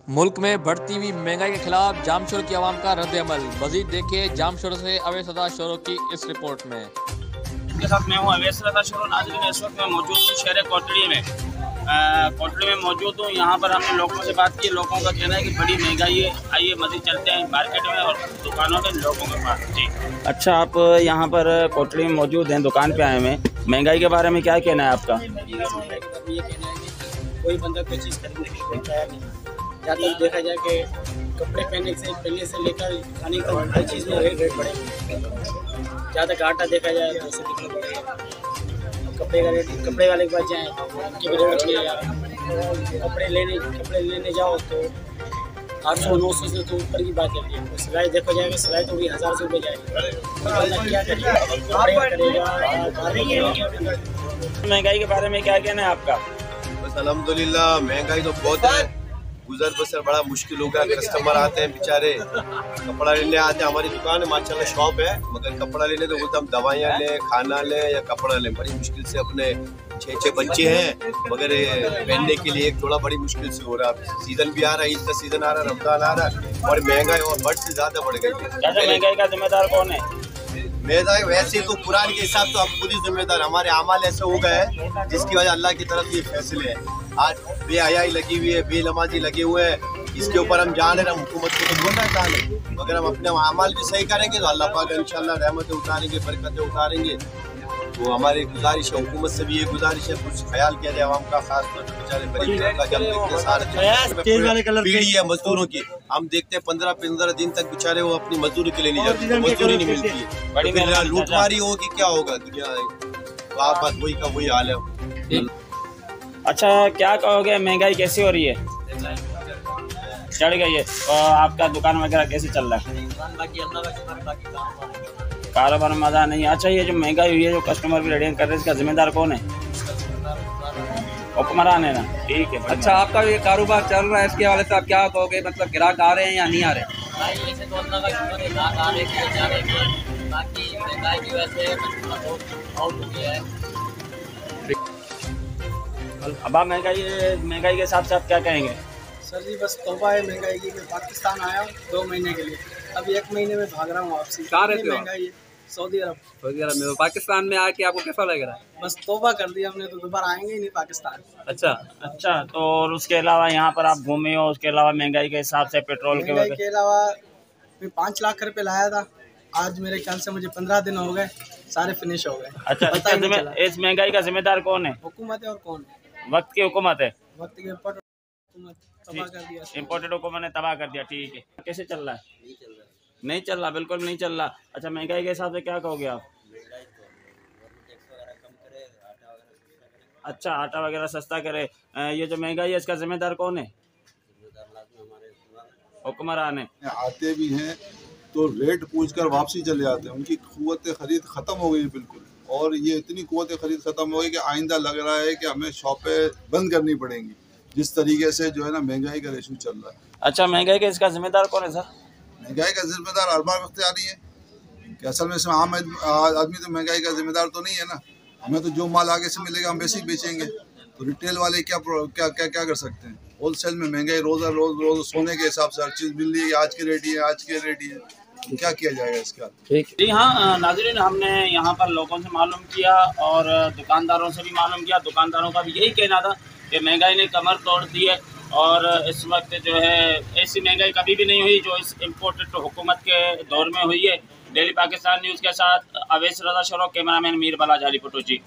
मुल्क में बढ़ती हुई महंगाई के खिलाफ जामशोर की आवाम का रद्द-ए-अमल। मजीद देखिए जामशोर से अवैस रज़ा शोरो की इस रिपोर्ट में। के साथ मैं हूँ अवैस रज़ा शोरो। नाज़रीन, इस वक्त मैं मौजूद हूँ शहर कोटड़ी में। कोटड़ी में मौजूद हूँ। यहाँ पर हमने लोगों से बात की। लोगों का कहना है कि बड़ी महंगाई है। आइए मजीद चलते हैं मार्केट में और दुकानों में लोगों के पास। जी अच्छा, आप यहाँ पर कोटड़ी में मौजूद हैं, दुकान पे आए हैं। महंगाई के बारे में क्या कहना है आपका? ये कहना है कि कोई बंदा कोई चीज़ खरीदने के लिए तैयार नहीं। जहाँ तक देखा जाए कि कपड़े पहनने से लेकर खाने तक हर चीज़ में रेट बढ़े। जहाँ तक आटा देखा जाए तो ऐसे कितना बढ़ेगा। कपड़े का रेट, कपड़े वाले के पास जाएँ उनके भी रेट किया जाए। कपड़े लेने जाओ तो 800-900 से तो ऊपर की बात चलती है। सिलाई देखा जाएगा, सिलाई तो भी 1000 से ऊपर जाएगी। क्या करेगा? महंगाई के बारे में क्या कहना है आपका? बस अल्हम्दुलिल्लाह, महंगाई तो बहुत है। गुजर बसर बड़ा मुश्किल हो गया। कस्टमर आते हैं बेचारे, कपड़ा लेने आते हैं। हमारी दुकान है माशाल्लाह, शॉप है, मगर कपड़ा लेने तो बोलते हम दवाइयाँ लें, खाना लें या कपड़ा लें। बड़ी मुश्किल से अपने 6 बच्चे हैं, मगर पहनने के लिए एक थोड़ा बड़ी मुश्किल से हो रहा है। सीजन भी आ रहा है, ईद का सीजन आ रहा है, रमजान आ रहा है और महंगाई और बढ़ से ज्यादा बढ़ गई है। महंगाई का जिम्मेदार कौन है? महंगाई वैसे तो कुरान के हिसाब तो हम खुद ही जिम्मेदार। हमारे अमाल ऐसे हो गए हैं जिसकी वजह अल्लाह की तरफ ये फैसले हैं। आज बेहयाई लगी हुई है, बेनमाजी लगे हुए हैं। इसके ऊपर हम जान रहे, हम हुकूमत को तो बोलना चाहें, मगर हम अपने अमाल भी सही करेंगे तो अल्लाह पाक इंशाल्लाह रहमतें उतारेंगे, बरकतें उतारेंगे। तो हमारी गुजारिश है, हुकूमत से भी ये गुजारिश है, कुछ ख्याल किया जाए आवाम का, खास तौर पर बेचारे गरीब का। जब इतने सारे पीढ़ी है मजदूरों की, हम देखते हैं 15-15 दिन तक बेचारे वो अपनी मजदूरी के लिए नहीं जाते, मजदूरी नहीं मिलती है। लूटमारी होगी, क्या होगा दुनिया? तो आप बात वही का वही हाल है। अच्छा, क्या कहोगे, महंगाई कैसी हो रही है? चढ़ गई है। और आपका दुकान वगैरह कैसे चल रहा है? कारोबार में मजा नहीं। अच्छा, ये जो महंगाई हुई है, जो कस्टमर भी रेडिंग कर रहे हैं, इसका जिम्मेदार कौन है? हुक्मरान है ना? ठीक है। अच्छा, आपका ये कारोबार चल रहा है, इसके हवाले से आप क्या कहोगे? मतलब ग्राहक आ रहे हैं या नहीं आ रहे? अब आप महंगाई के हिसाब से आप क्या कहेंगे? सर जी, बस तौबा है महंगाई की। मैं पाकिस्तान आया हूँ 2 महीने के लिए, अभी 1 महीने में भाग रहा हूँ वापसी। कहाँ रहते हो? महंगाई है सऊदी अरब। सऊदी अरब में? पाकिस्तान में आके आपको कैसा लग रहा है? बस तौबा कर दिया हमने, तो दोबारा आएंगे ही नहीं पाकिस्तान। अच्छा, तो और उसके अलावा यहाँ पर आप घूमे हो, उसके अलावा महंगाई के हिसाब से पेट्रोल के अलावा मैं 5 लाख रुपए लाया था। आज मेरे ख्याल से मुझे 15 दिन हो गए, सारे फिनिश हो गए। अच्छा, इस महंगाई का जिम्मेदार कौन है? हुकूमत है। और कौन है? वक्त की हुकूमत है। वक्त की हुकूमत तबाह कर दिया, इम्पोर्टेड हुकूमत ने तबाह कर दिया। ठीक है। कैसे चल रहा है? नहीं चल रहा, बिल्कुल नहीं चल रहा। अच्छा, महंगाई के हिसाब से क्या कहोगे आप? अच्छा, आटा वगैरह सस्ता करे। ये जो महंगाई है, इसका जिम्मेदार कौन है? हुक्मरान है। आते भी हैं तो रेट पूछकर वापसी चले जाते हैं। उनकी क़ुव्वत खरीद ख़त्म हो गई बिल्कुल, और ये इतनी क़ुव्वत खरीद ख़त्म हो गई कि आइंदा लग रहा है कि हमें शॉपें बंद करनी पड़ेंगी, जिस तरीके से जो है ना महंगाई का रेशू चल रहा है। अच्छा, महंगाई का इसका जिम्मेदार कौन है सर? महंगाई का जिम्मेदार अरबाब इख्तियारी है कि असल में इसमें आम आदमी तो महंगाई का जिम्मेदार तो नहीं है ना। हमें तो जो माल आगे से मिलेगा हम वैसे ही बेचेंगे, तो रिटेल वाले क्या कर सकते हैं? होलसेल में महंगाई रोज सोने के हिसाब से हर चीज़ मिल रही है, आज की रेट है, तो क्या किया जाएगा इसका? ठीक। जी हाँ नाज़रीन, हमने यहाँ पर लोगों से मालूम किया और दुकानदारों से भी मालूम किया। दुकानदारों का भी यही कहना था कि महंगाई ने कमर तोड़ दी है और इस वक्त जो है ऐसी महंगाई कभी भी नहीं हुई जो इस इम्पोर्टेड हुकूमत के दौर में हुई है। डेली पाकिस्तान न्यूज़ के साथ अवैस रज़ा शोरो, कैमरामैन मीर बाला, जाली फोटो। जी।